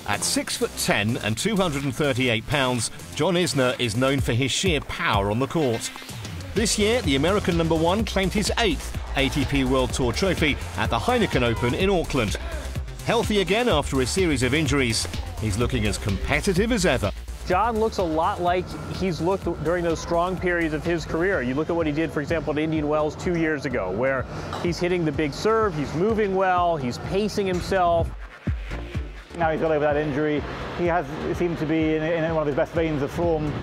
At 6'10" and 238 pounds, John Isner is known for his sheer power on the court. This year, the American #1 claimed his 8th ATP World Tour trophy at the Heineken Open in Auckland. Healthy again after a series of injuries, he's looking as competitive as ever. John looks a lot like he's looked during those strong periods of his career. You look at what he did, for example, at Indian Wells 2 years ago, where he's hitting the big serve, he's moving well, he's pacing himself. Now he's got over that injury, he seemed to be in one of his best veins of form.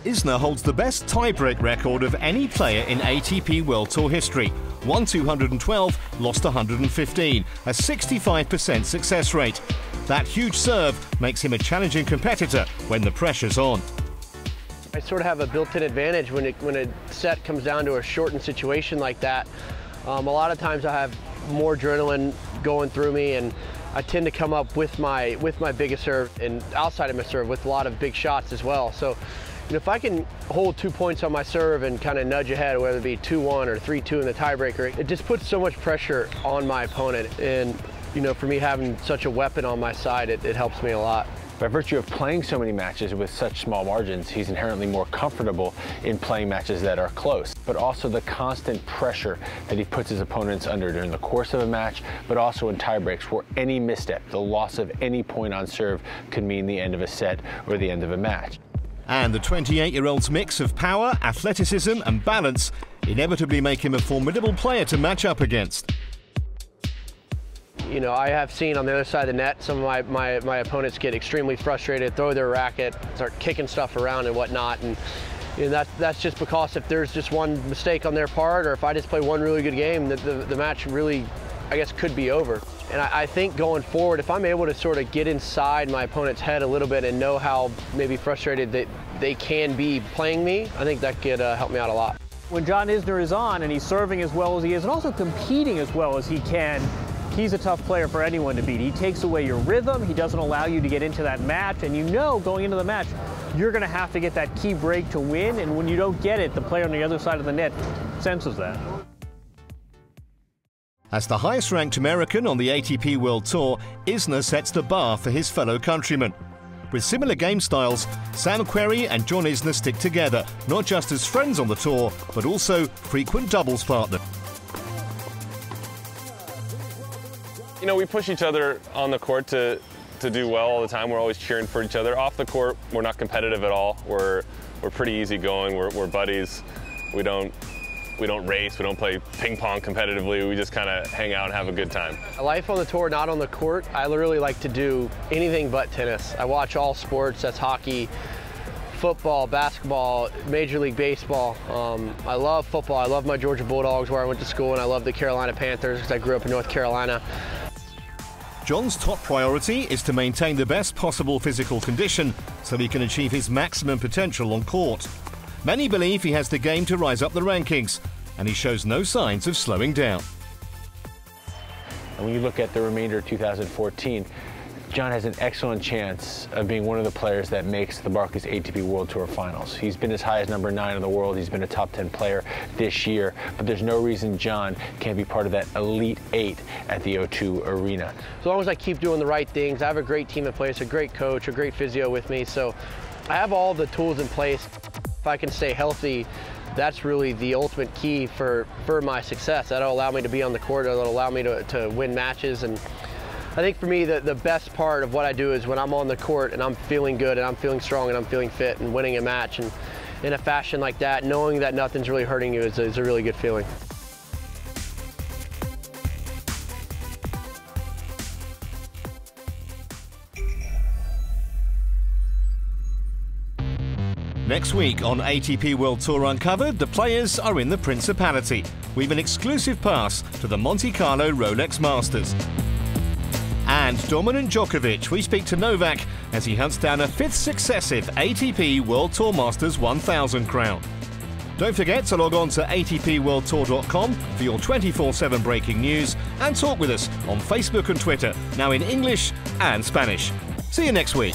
Isner holds the best tiebreak record of any player in ATP World Tour history. Won 212, lost 115, a 65% success rate. That huge serve makes him a challenging competitor when the pressure's on. I sort of have a built-in advantage when a set comes down to a shortened situation like that. A lot of times I have more adrenaline going through me, and I tend to come up with my biggest serve and outside of my serve with a lot of big shots as well. So if I can hold 2 points on my serve and kind of nudge ahead, whether it be 2-1 or 3-2 in the tiebreaker, it just puts so much pressure on my opponent. And for me having such a weapon on my side, it helps me a lot. By virtue of playing so many matches with such small margins, he's inherently more comfortable in playing matches that are close. But also the constant pressure that he puts his opponents under during the course of a match, but also in tiebreaks where any misstep, the loss of any point on serve, could mean the end of a set or the end of a match. And the 28-year-old's mix of power, athleticism and balance inevitably make him a formidable player to match up against. I have seen on the other side of the net some of my opponents get extremely frustrated, throw their racket, start kicking stuff around and whatnot. And that's just because if there's just one mistake on their part, or if I just play one really good game, the match really, I guess, could be over. And I think going forward, if I'm able to sort of get inside my opponent's head a little bit and know how maybe frustrated they can be playing me, I think that could help me out a lot. When John Isner is on and he's serving as well as he is and also competing as well as he can, he's a tough player for anyone to beat. He takes away your rhythm, he doesn't allow you to get into that match, and going into the match, you're going to have to get that key break to win, and when you don't get it, the player on the other side of the net senses that. As the highest-ranked American on the ATP World Tour, Isner sets the bar for his fellow countrymen. With similar game styles, Sam Querrey and John Isner stick together, not just as friends on the tour, but also frequent doubles partners. We push each other on the court to do well all the time. We're always cheering for each other. Off the court, we're not competitive at all. We're pretty easygoing. We're buddies. We don't race. We don't play ping pong competitively. We just kind of hang out and have a good time. Life on the tour, not on the court. I literally like to do anything but tennis. I watch all sports. That's hockey, football, basketball, Major League Baseball. I love football. I love my Georgia Bulldogs where I went to school, and I love the Carolina Panthers because I grew up in North Carolina. John's top priority is to maintain the best possible physical condition so he can achieve his maximum potential on court. Many believe he has the game to rise up the rankings, and he shows no signs of slowing down. And when you look at the remainder of 2014, John has an excellent chance of being one of the players that makes the Barclays ATP World Tour Finals. He's been as high as #9 in the world. He's been a top 10 player this year, but there's no reason John can't be part of that Elite 8 at the O2 Arena. As long as I keep doing the right things, I have a great team in place, a great coach, a great physio with me, so I have all the tools in place. If I can stay healthy, that's really the ultimate key for my success. That'll allow me to be on the court, that'll allow me to win matches. And I think for me, the best part of what I do is when I'm on the court and I'm feeling good and I'm feeling strong and I'm feeling fit and winning a match, and in a fashion like that, knowing that nothing's really hurting you is a really good feeling. Next week on ATP World Tour Uncovered, the players are in the Principality. We've an exclusive pass to the Monte Carlo Rolex Masters. And dominant Djokovic, we speak to Novak as he hunts down a 5th successive ATP World Tour Masters 1000 crown. Don't forget to log on to atpworldtour.com for your 24/7 breaking news and talk with us on Facebook and Twitter, now in English and Spanish. See you next week.